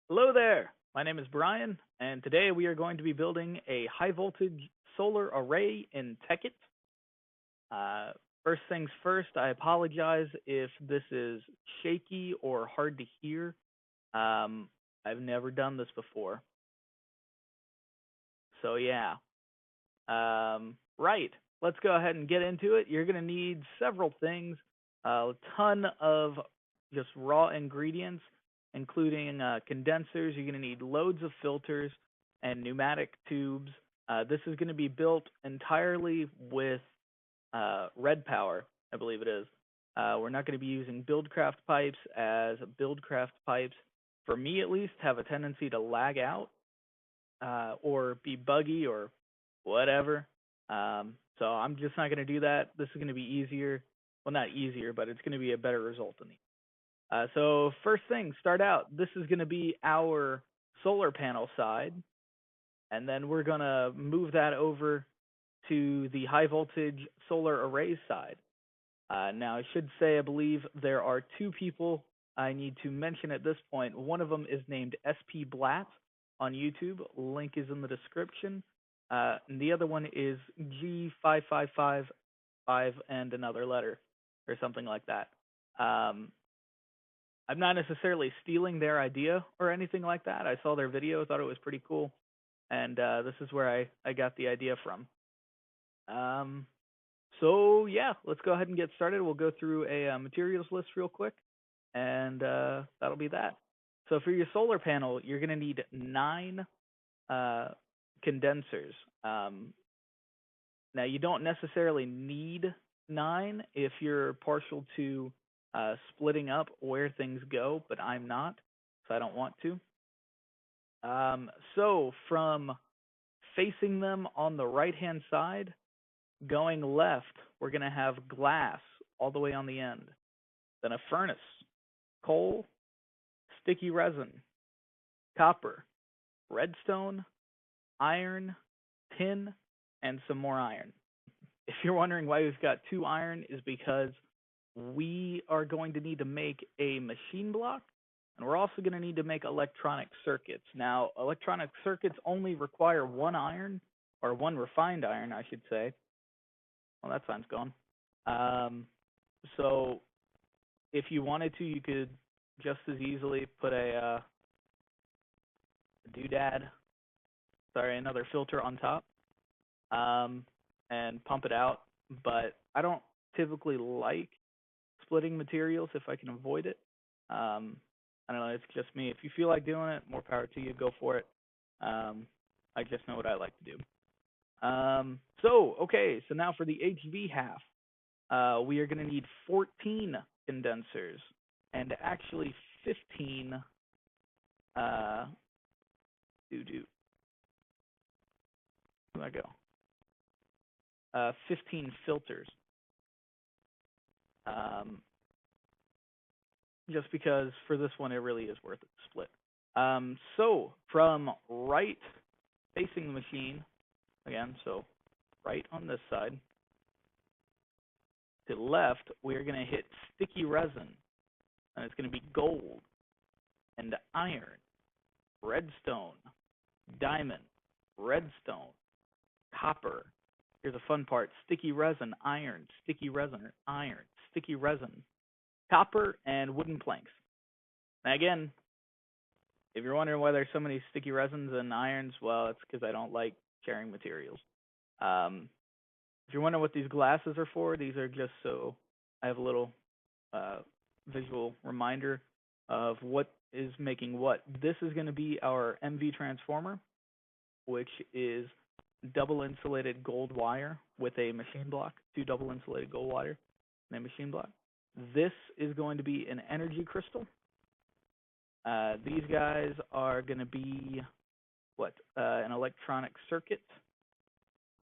Hello there. My name is Brian, and today we are going to be building a high voltage solar array in Tekkit. Uh, First things first, I apologize if this is shaky or hard to hear. Um, I've never done this before, so yeah. Right. Let's go ahead and get into it. You're going to need several things, a ton of just raw ingredients, including condensers. You're going to need loads of filters and pneumatic tubes. This is going to be built entirely with red power, I believe it is. We're not going to be using buildcraft pipes, as buildcraft pipes, for me at least, have a tendency to lag out or be buggy or whatever. So I'm just not going to do that. This is going to be easier. Well, not easier, but it's going to be a better result than these. So first thing, start out. This is going to be our solar panel side, and then we're going to move that over to the high voltage solar array side. Now, I should say, I believe there are two people I need to mention at this point. One of them is named Spblat on YouTube. Link is in the description. And the other one is G5555 and another letter or something like that. I'm not necessarily stealing their idea or anything like that. I saw their video, thought it was pretty cool, and this is where I got the idea from. So yeah, let's go ahead and get started. We'll go through a materials list real quick, and that'll be that. So for your solar panel, you're going to need 9 condensers. Now, you don't necessarily need 9 if you're partial to splitting up where things go, but I'm not, so I don't want to. So from facing them on the right-hand side, going left, we're going to have glass all the way on the end. Then a furnace, coal, sticky resin, copper, redstone, iron, tin, and some more iron. If you're wondering why we've got 2 iron, is because we are going to need to make a machine block, and we're also going to need to make electronic circuits. Now, electronic circuits only require 1 iron, or 1 refined iron, I should say. Well, that sign's gone. So if you wanted to, you could just as easily put a another filter on top, and pump it out. But I don't typically like splitting materials if I can avoid it. I don't know, it's just me. If you feel like doing it, more power to you, go for it. I just know what I like to do. Okay, so now for the HV half, we are going to need 14 condensers, and actually 15, where do I go? 15 filters. Just because for this one, it really is worth it to split. So from right facing the machine, again, so right on this side, to left, we're going to hit sticky resin, and it's going to be gold and iron, redstone, diamond, redstone, copper. Here's a fun part: sticky resin, iron, sticky resin, iron, sticky resin, copper, and wooden planks. Now again, if you're wondering why there's so many sticky resins and irons, well, it's because I don't like sharing materials. If you're wondering what these glasses are for, these are just so I have a little visual reminder of what is making what. This is going to be our MV transformer, which is double insulated gold wire with a machine block, 2 double insulated gold wire and a machine block. This is going to be an energy crystal. These guys are going to be an electronic circuit.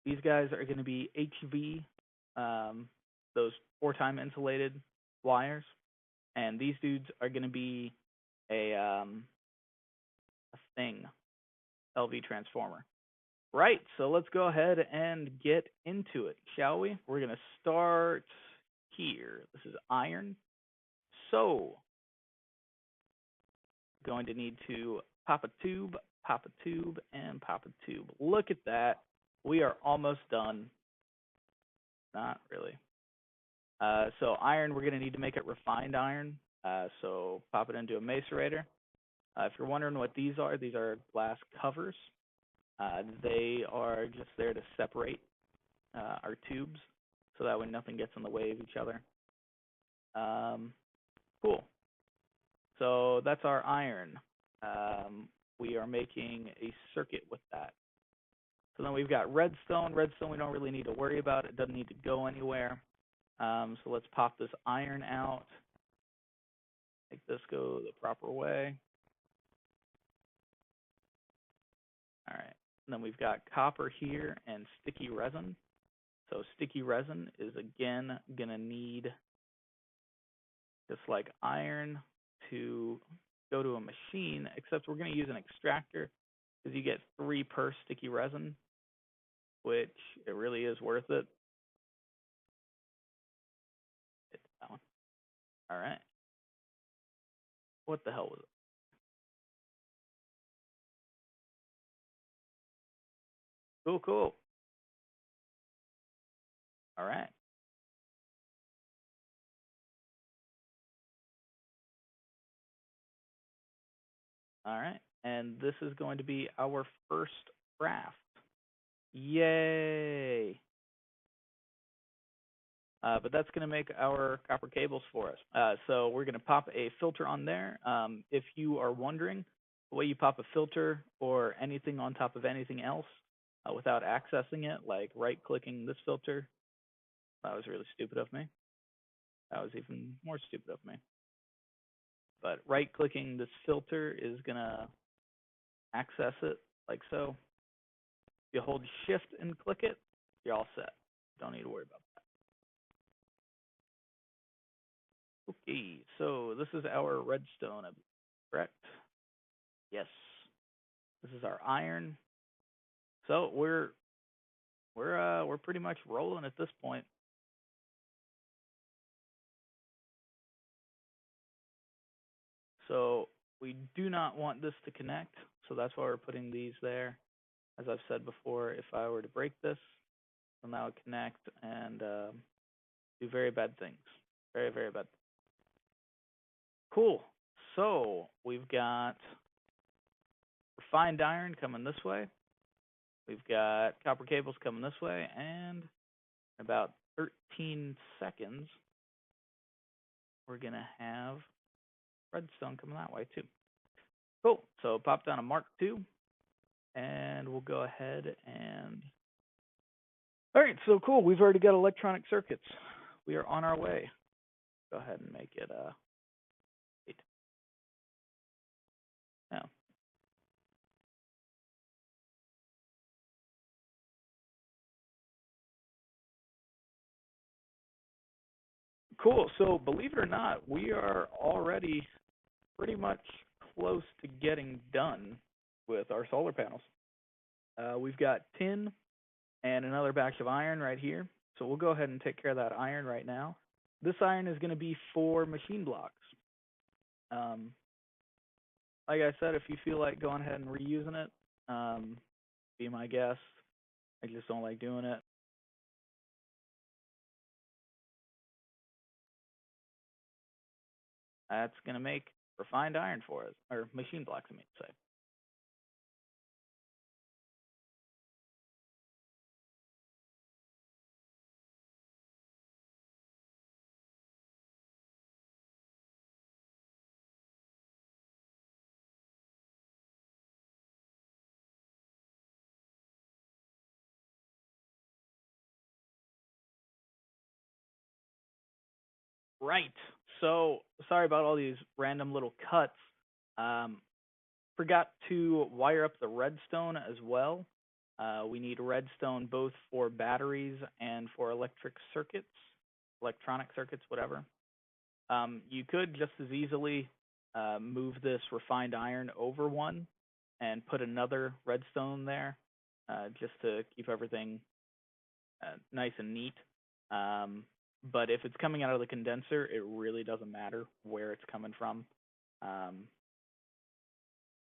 These guys are going to be HV, those 4-time insulated wires, and these dudes are going to be a LV transformer. Right, so let's go ahead and get into it, shall we? We're going to start here. This is iron. So going to need to pop a tube, and pop a tube. Look at that. We are almost done. Not really. So iron, we're going to need to make it refined iron. So pop it into a macerator. If you're wondering what these are glass covers. They are just there to separate our tubes so that way nothing gets in the way of each other. Cool. So that's our iron. We are making a circuit with that. So then we've got redstone. Redstone we don't really need to worry about. It doesn't need to go anywhere. So let's pop this iron out. Make this go the proper way. All right. And then we've got copper here and sticky resin. So sticky resin is again going to need, just like iron, to go to a machine, except we're going to use an extractor because you get 3 per sticky resin, which it really is worth it. Hit that one. All right. What the hell was it? Cool, cool. All right. All right. And this is going to be our first craft. Yay. But that's going to make our copper cables for us. So we're going to pop a filter on there. If you are wondering, the way you pop a filter or anything on top of anything else without accessing it, like right-clicking this filter, that was really stupid of me. That was even more stupid of me. But right-clicking this filter is going to access it like so. If you hold Shift and click it, you're all set. Don't need to worry about that. Okay, so this is our redstone, correct? Yes. This is our iron. So we're pretty much rolling at this point. So we do not want this to connect, so that's why we're putting these there. As I've said before, if I were to break this, it'll now connect and do very bad things. Very, very bad. Cool. So we've got refined iron coming this way. We've got copper cables coming this way, and in about 13 seconds, we're going to have redstone coming that way too. Cool. So pop down a Mark II, and we'll go ahead and... All right, so cool. We've already got electronic circuits. We are on our way. Go ahead and make it 8. Now, cool. So believe it or not, we are already pretty much close to getting done with our solar panels. We've got tin and another batch of iron right here. So we'll go ahead and take care of that iron right now. This iron is going to be for machine blocks. Like I said, if you feel like going ahead and reusing it, be my guest. I just don't like doing it. That's going to make refined iron for us, or machine blocks, I mean to say. Right. So sorry about all these random little cuts. Forgot to wire up the redstone as well. We need redstone both for batteries and for electronic circuits, whatever. You could just as easily move this refined iron over one and put another redstone there just to keep everything nice and neat. But if it's coming out of the condenser, it really doesn't matter where it's coming from.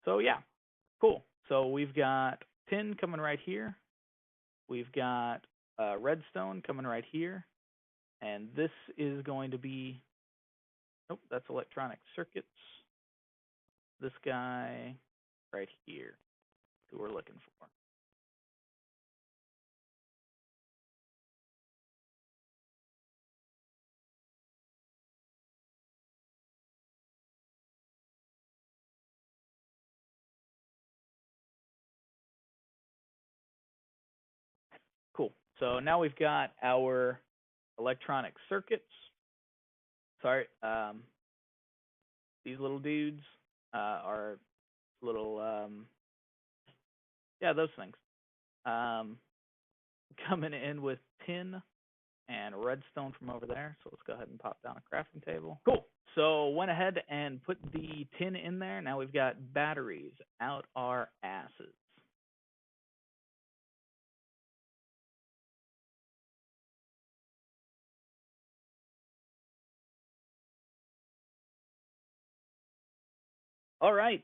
So yeah, cool. So we've got tin coming right here. We've got redstone coming right here. And this is going to be, nope, that's electronic circuits. This guy right here, who we're looking for. Cool. So now we've got our electronic circuits. Sorry, these little dudes are little, yeah, those things. Um, coming in with tin and redstone from over there. So let's go ahead and pop down a crafting table. Cool. So went ahead and put the tin in there. Now we've got batteries out our asses. All right.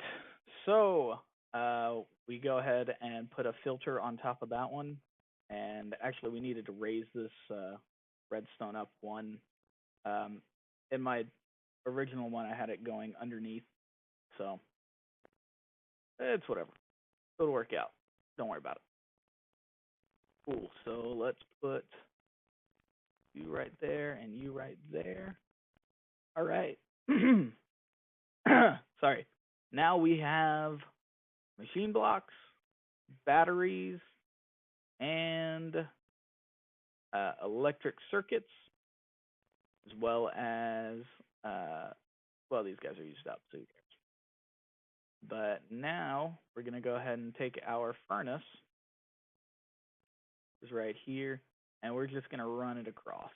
So we go ahead and put a filter on top of that one. And actually, we needed to raise this redstone up one. In my original one, I had it going underneath. So it's whatever. It'll work out. Don't worry about it. Cool. So let's put you right there and you right there. All right. Sorry. Now we have machine blocks, batteries, and electric circuits, as well as, well, these guys are used up, so who cares? But now we're going to go ahead and take our furnace, is right here, and we're just going to run it across.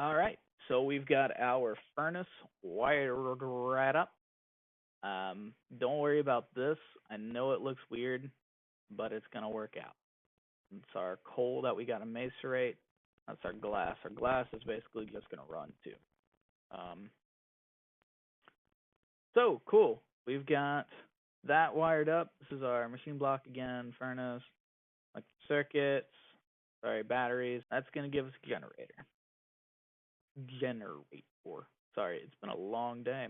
All right, so we've got our furnace wired right up. Don't worry about this. I know it looks weird, but it's going to work out. It's our coal that we got to macerate. That's our glass. Our glass is basically just going to run too. So cool. We've got that wired up. This is our machine block again, furnace, like circuits, sorry, batteries. That's going to give us a generator. Generator. Sorry, it's been a long day.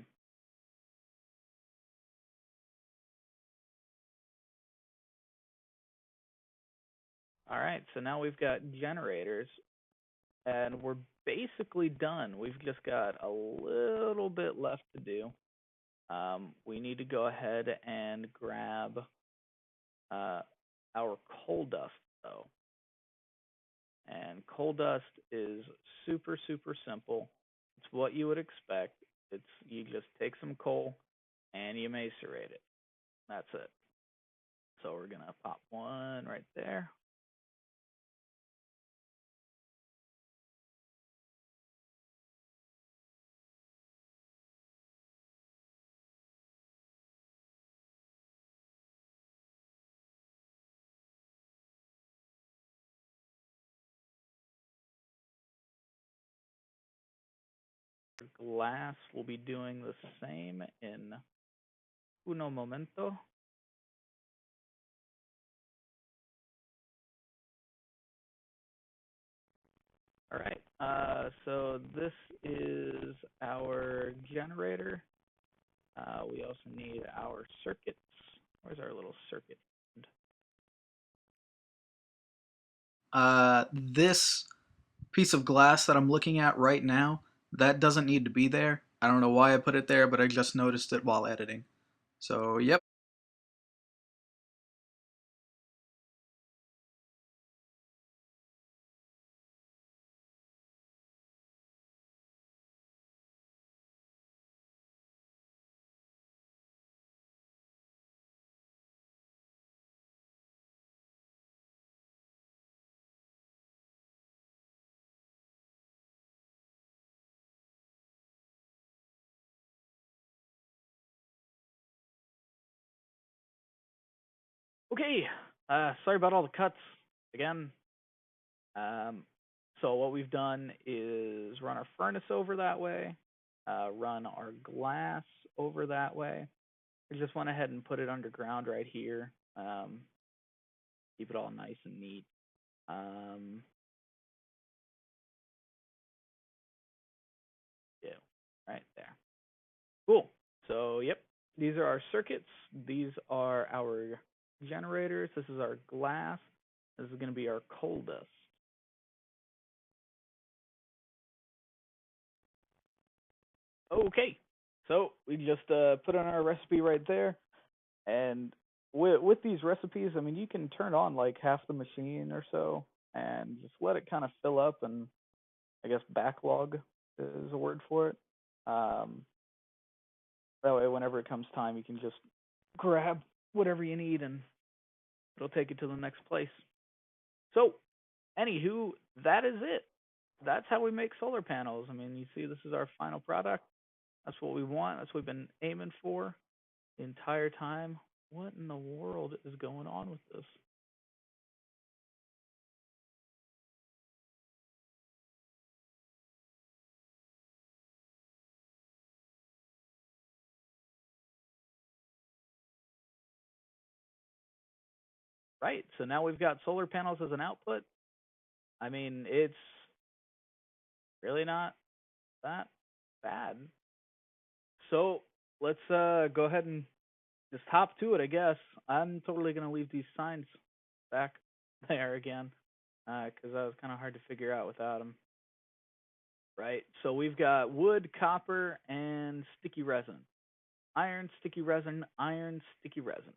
All right, so now we've got generators, and we're basically done. We've just got a little bit left to do. We need to go ahead and grab our coal dust, though. And coal dust is super, super simple. It's what you would expect. It's you just take some coal and you macerate it. That's it. So we're gonna pop one right there. Glass will be doing the same in uno momento. All right. So this is our generator. We also need our circuits. Where's our little circuit? This piece of glass that I'm looking at right now, that doesn't need to be there. I don't know why I put it there, but I just noticed it while editing. So, yep. Okay, sorry about all the cuts again. Um, so what we've done is run our furnace over that way, run our glass over that way. We just went ahead and put it underground right here. Keep it all nice and neat. Yeah, right there. Cool. So, yep, these are our circuits. These are our generators. This is our glass. This is going to be our coal dust. Okay, so we just put in our recipe right there, and with these recipes, I mean, you can turn on like half the machine or so, and just let it kind of fill up, and I guess backlog is a word for it. Um, that way, whenever it comes time, you can just grab whatever you need, and it'll take you to the next place. So, anywho, that is it. That's how we make solar panels. I mean, you see, this is our final product. That's what we want. That's what we've been aiming for the entire time. What in the world is going on with this? Right. So now we've got solar panels as an output. I mean, it's really not that bad. So let's go ahead and just hop to it, I guess. I'm totally gonna leave these signs back there again, because that was kind of hard to figure out without them. Right. So we've got wood, copper, and sticky resin. Iron, sticky resin, iron, sticky resin.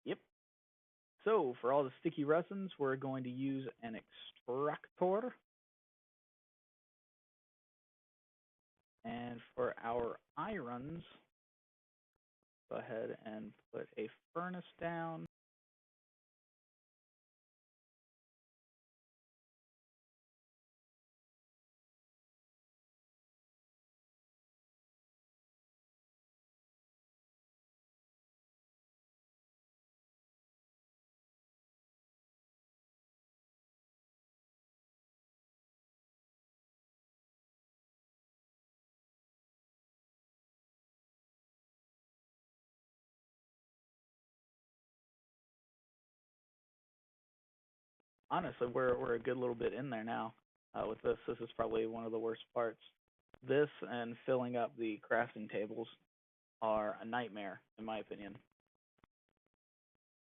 Yep. So for all the sticky resins, we're going to use an extractor. And for our irons, go ahead and put a furnace down. Honestly, we're a good little bit in there now with this. This is probably one of the worst parts. This and filling up the crafting tables are a nightmare, in my opinion.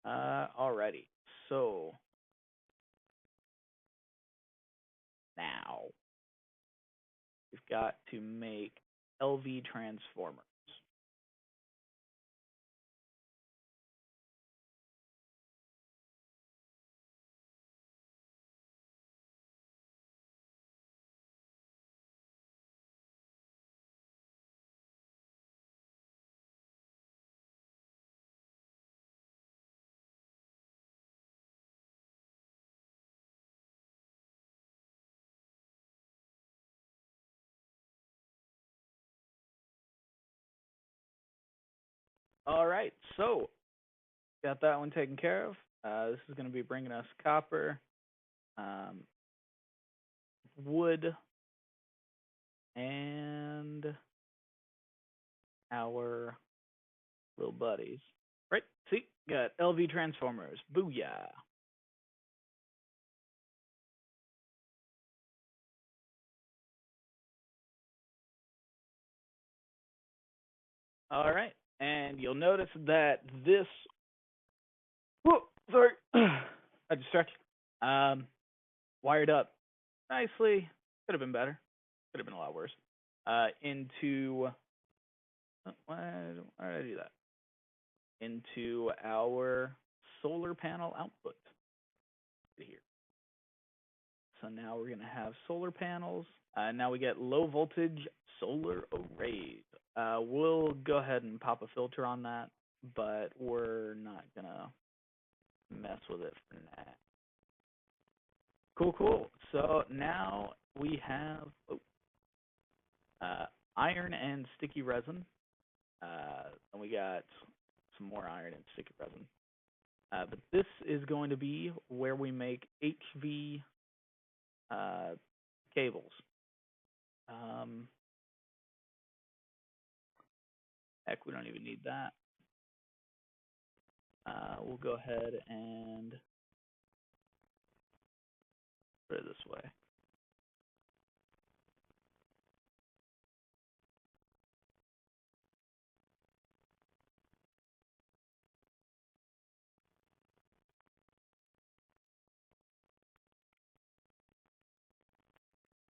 Alrighty. So now we've got to make LV transformers. All right, so got that one taken care of. This is going to be bringing us copper, um, wood, and our little buddies. Right, see, got LV transformers. Booyah. All right, and you'll notice that this. Whoa, sorry, I distracted. Wired up nicely. Could have been better. Could have been a lot worse. Into why did I do that? Into our solar panel output here. So now we're going to have solar panels. Now we get low voltage solar arrays. We'll go ahead and pop a filter on that, but we're not going to mess with it for now. Cool, cool. So now we have iron and sticky resin. And we got some more iron and sticky resin. But this is going to be where we make HV cables. Heck, we don't even need that. We'll go ahead and put it this way.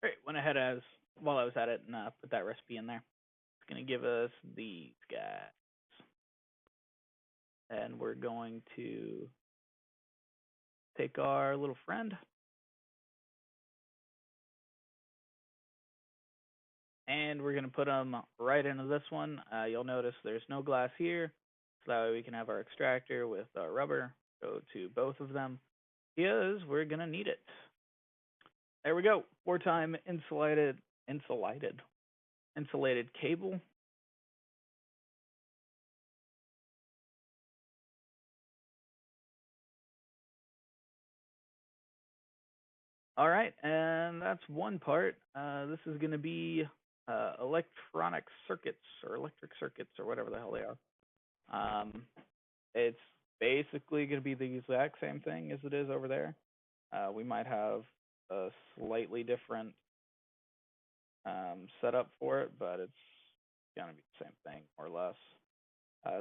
All right, went ahead while I was at it and put that recipe in there. It's going to give us these guys. And we're going to take our little friend and we're going to put them right into this one. You'll notice there's no glass here, so that way we can have our extractor with our rubber go to both of them, because we're going to need it. There we go. 4-time insulated cable. All right, and that's one part. This is going to be electronic circuits or electric circuits or whatever the hell they are. It's basically going to be the exact same thing as it is over there. We might have a slightly different setup for it, but it's going to be the same thing, more or less.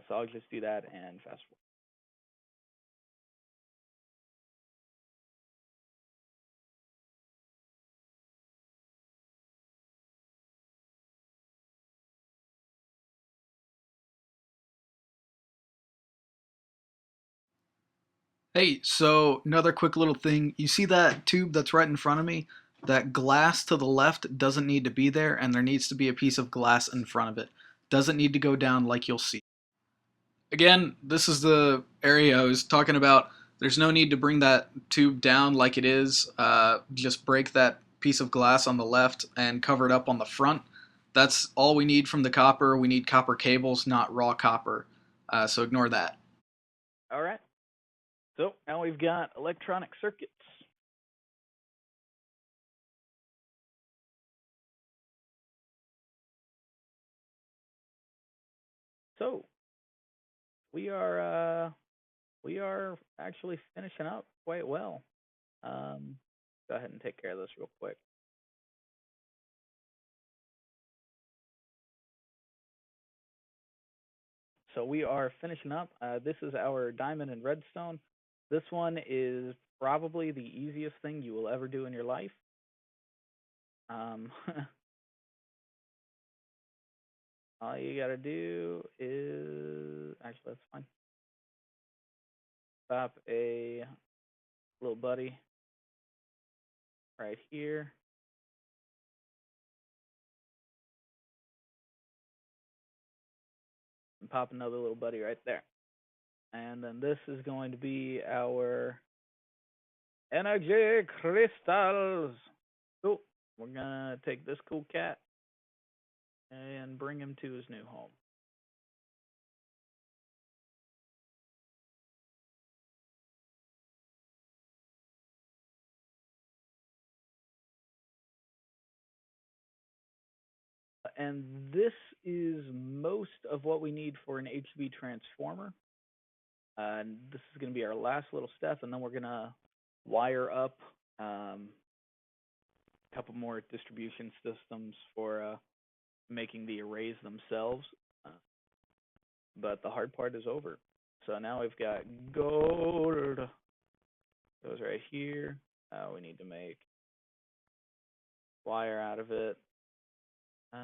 So I'll just do that and fast forward. Hey, so another quick little thing. You see that tube that's right in front of me? That glass to the left doesn't need to be there, and there needs to be a piece of glass in front of it. Doesn't need to go down like you'll see. Again, this is the area I was talking about. There's no need to bring that tube down like it is. Just break that piece of glass on the left and cover it up on the front. That's all we need from the copper. We need copper cables, not raw copper. So ignore that. All right. So now we've got electronic circuits. So we are actually finishing up quite well. Go ahead and take care of this real quick. So we are finishing up. This is our diamond and redstone. This one is probably the easiest thing you will ever do in your life. All you gotta do is actually that's fine. Pop a little buddy right here. And pop another little buddy right there. And then this is going to be our energy crystals. Cool. We're gonna take this cool cat and bring him to his new home. And this is most of what we need for an HV transformer. And this is going to be our last little step, and then we're going to wire up a couple more distribution systems for making the arrays themselves. But the hard part is over. So now we've got gold. Goes right here. We need to make wire out of it. No.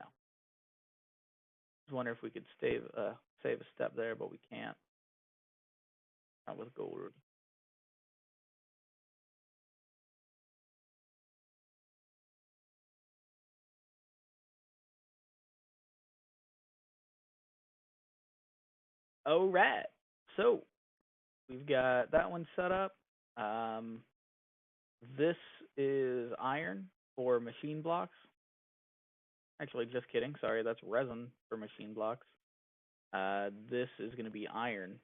I was wondering if we could save a step there, but we can't. Not with gold. All right. So we've got that one set up. This is iron for machine blocks. Actually, just kidding. Sorry, that's resin for machine blocks. This is going to be iron,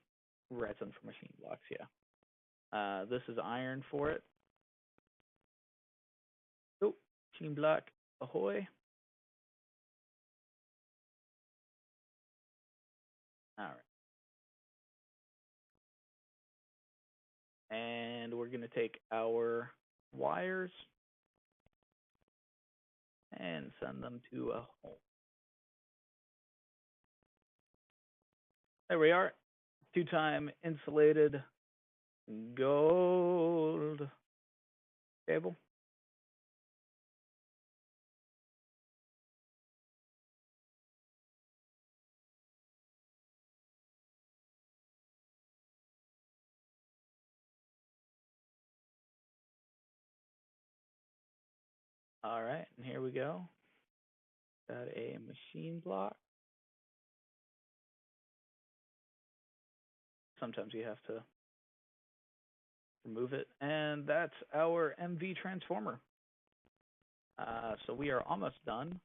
resin for machine blocks. Yeah. This is iron for it. Oh, machine block, ahoy! All right. And we're going to take our wires and send them to a home. There we are. 2-time insulated gold cable. All right, and here we go. Got a machine block. Sometimes you have to remove it. And that's our MV transformer. So we are almost done.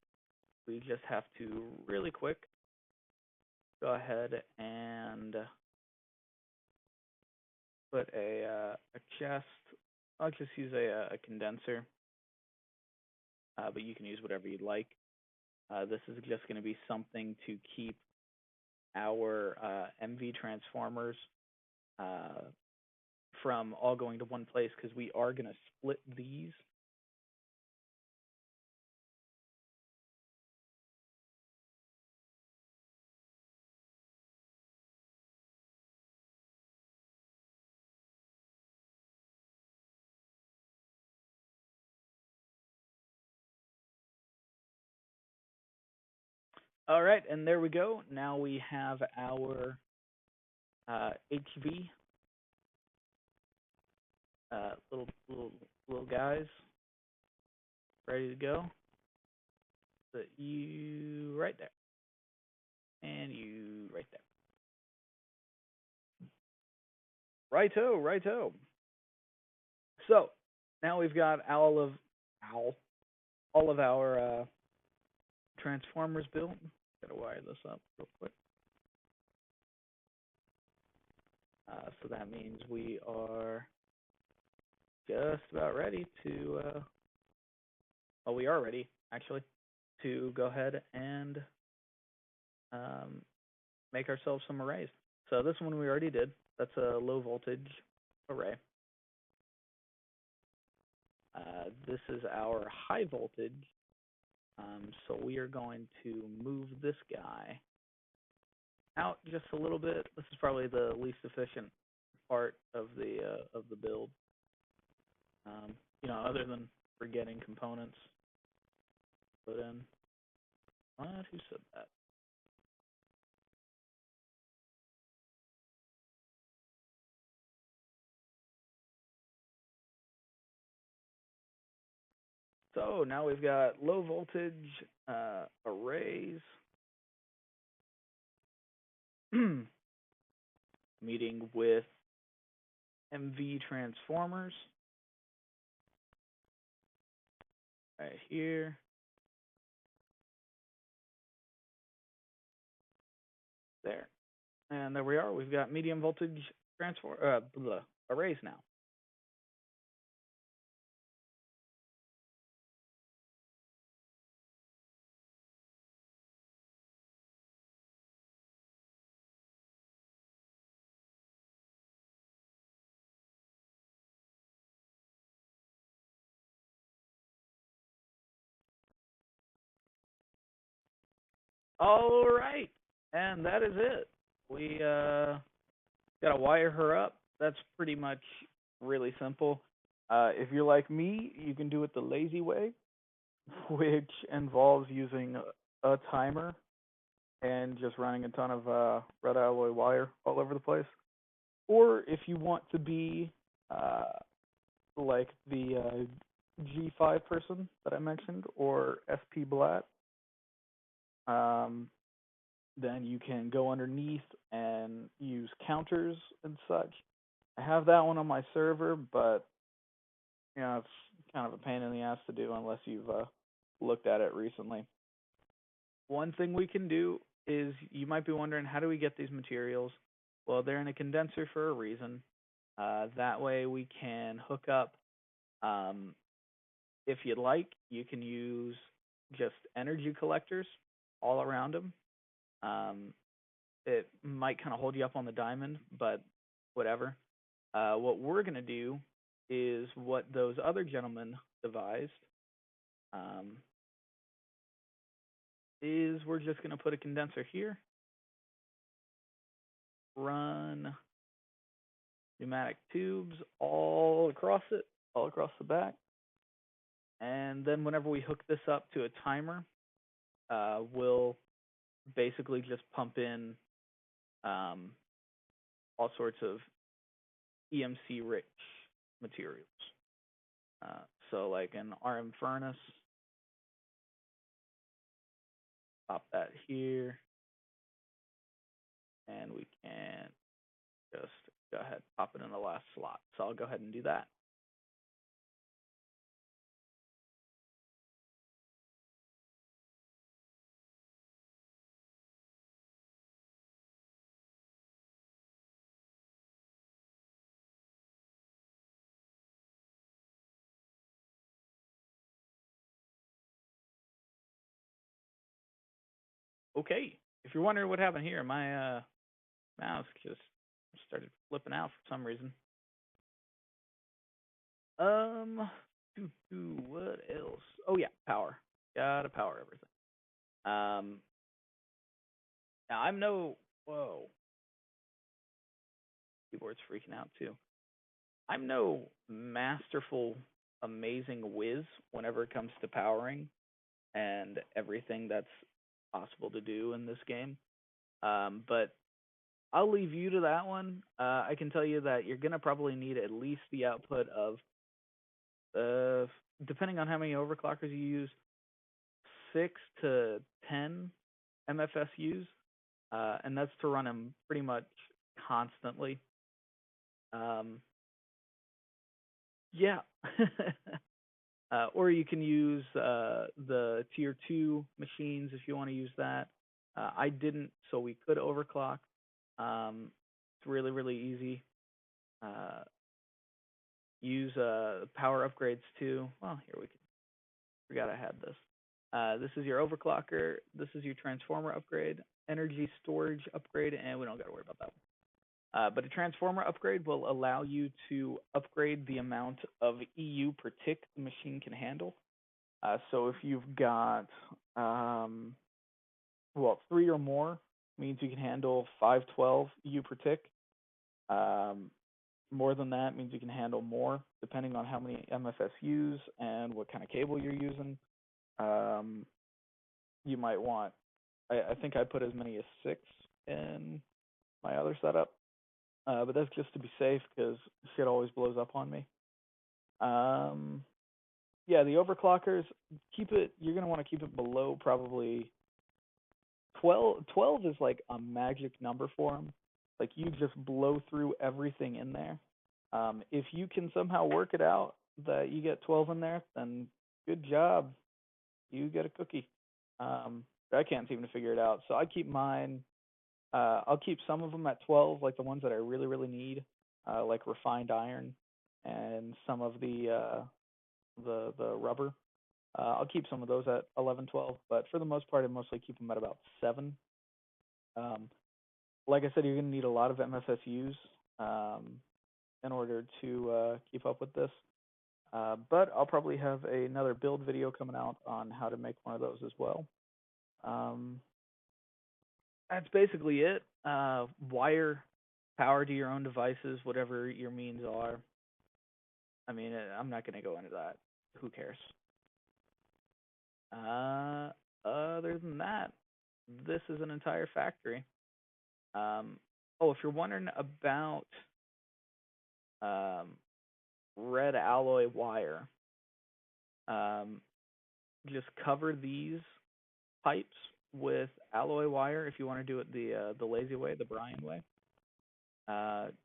We just have to really quick go ahead and put a chest. I'll just use a condenser, but you can use whatever you'd like. This is just going to be something to keep our MV transformers from all going to one place, because we are going to split these. All right, and there we go. Now we have our HV little guys ready to go. Put you right there, and you right there. Righto, righto. So now we've got all of our transformers built. Gotta wire this up real quick. So that means we are just about ready to, well, we are ready, actually, to go ahead and make ourselves some arrays. So this one we already did. That's a low voltage array. This is our high voltage. So we are going to move this guy out just a little bit. This is probably the least efficient part of the build. You know, other than forgetting components put in. What? Who said that? So now we've got low voltage arrays meeting with MV transformers right here. There. And there we are. We've got medium voltage arrays now. All right, and that is it. We gotta wire her up. That's pretty much really simple. If you're like me, you can do it the lazy way, which involves using a timer and just running a ton of red alloy wire all over the place. Or if you want to be like the G5 person that I mentioned, or Spblat, then you can go underneath and use counters and such. I have that one on my server, but you know, it's kind of a pain in the ass to do unless you've looked at it recently. One thing we can do is, you might be wondering, how do we get these materials? Well, they're in a condenser for a reason. That way we can hook up. Um, if you'd like, you can use just energy collectors all around them. Um, it might kind of hold you up on the diamond, but whatever. What we're gonna do is what those other gentlemen devised. Um, is we're just gonna put a condenser here, run pneumatic tubes all across it, all across the back, and then whenever we hook this up to a timer, we'll basically just pump in um, all sorts of EMC rich materials. So like an RM furnace, pop that here, and we can just go ahead and pop it in the last slot. So I'll go ahead and do that. Okay, if you're wondering what happened here, my mouse just started flipping out for some reason. What else? Oh yeah, power. Gotta power everything. Now I'm no, whoa, keyboard's freaking out too. I'm no masterful, amazing whiz whenever it comes to powering and everything that's possible to do in this game. But I'll leave you to that one. I can tell you that you're gonna probably need at least the output of, depending on how many overclockers you use, 6 to 10 MFSUs, and that's to run them pretty much constantly. Um, yeah. Or you can use the tier 2 machines if you want to use that. I didn't, so we could overclock. It's really, really easy. Use power upgrades too. Well, here we can. Forgot I had this. This is your overclocker. This is your transformer upgrade, energy storage upgrade, and we don't got to worry about that one. But a transformer upgrade will allow you to upgrade the amount of EU per tick the machine can handle. So if you've got, well, 3 or more means you can handle 512 EU per tick. More than that means you can handle more, depending on how many MFSUs and what kind of cable you're using. You might want, I think I put as many as 6 in my other setup, but that's just to be safe because shit always blows up on me. Yeah, the overclockers, you're going to want to keep it below probably 12. 12 is like a magic number for them. Like you just blow through everything in there. If you can somehow work it out that you get 12 in there, then good job. You get a cookie. I can't seem to figure it out. So I keep mine, I'll keep some of them at 12, like the ones that I really, really need, like refined iron and some of the rubber. I'll keep some of those at 11, 12, but for the most part, I mostly keep them at about 7. Like I said, you're going to need a lot of MFSUs in order to keep up with this. But I'll probably have another build video coming out on how to make one of those as well. That's basically it. Wire power to your own devices, whatever your means are. I mean, I'm not going to go into that. Who cares? Other than that, this is an entire factory. Oh, if you're wondering about red alloy wire, just cover these pipes with alloy wire if you want to do it the lazy way, the Brian way.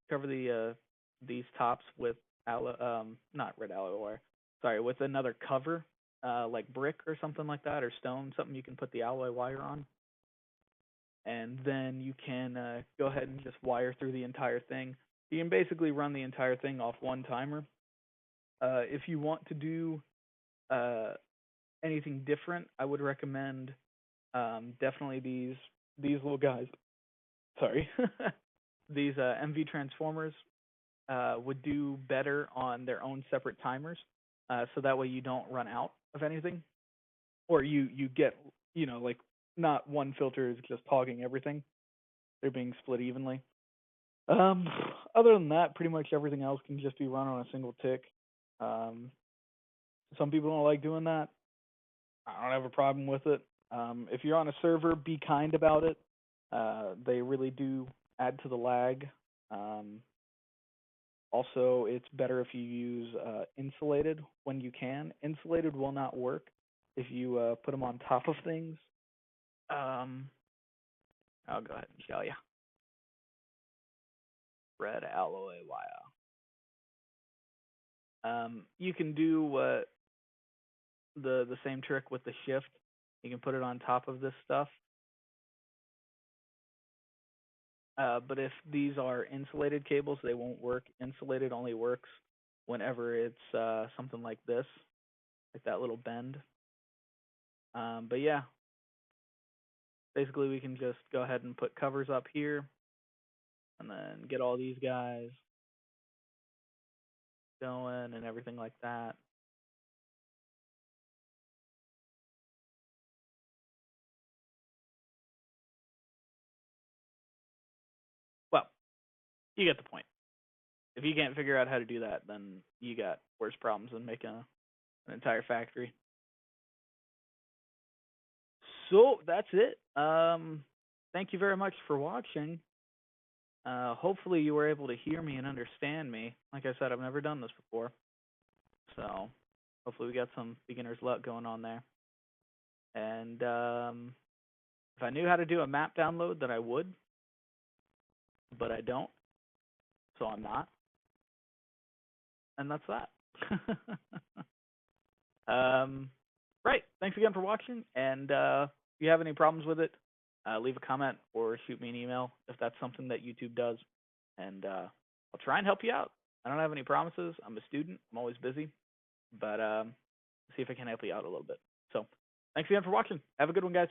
Cover these tops with not red alloy wire. Sorry, with another cover like brick or something like that, or stone, something you can put the alloy wire on. And then you can go ahead and just wire through the entire thing. You can basically run the entire thing off one timer. If you want to do anything different, I would recommend definitely these little guys. Sorry, these MV transformers would do better on their own separate timers, so that way you don't run out of anything, or you get like not one filter is just hogging everything; they're being split evenly. Other than that, pretty much everything else can just be run on a single tick. Um, some people don't like doing that. I don't have a problem with it. If you're on a server, be kind about it. They really do add to the lag. Um, Also, it's better if you use insulated when you can. Insulated will not work if you put them on top of things. Um, I'll go ahead and show you. Red alloy wire. You can do the same trick with the shift. You can put it on top of this stuff. But if these are insulated cables, they won't work. Insulated only works whenever it's something like this, like that little bend. But yeah, basically we can just go ahead and put covers up here and then get all these guys going and everything like that. Well, you get the point. If you can't figure out how to do that, then you got worse problems than making an entire factory. So that's it. Thank you very much for watching. Hopefully you were able to hear me and understand me. Like I said, I've never done this before. So hopefully we got some beginner's luck going on there. And if I knew how to do a map download, then I would. But I don't. So I'm not. And that's that. Right. Thanks again for watching. And if you have any problems with it, leave a comment or shoot me an email if that's something that YouTube does. And I'll try and help you out. I don't have any promises. I'm a student. I'm always busy. But see if I can help you out a little bit. So thanks again for watching. Have a good one, guys.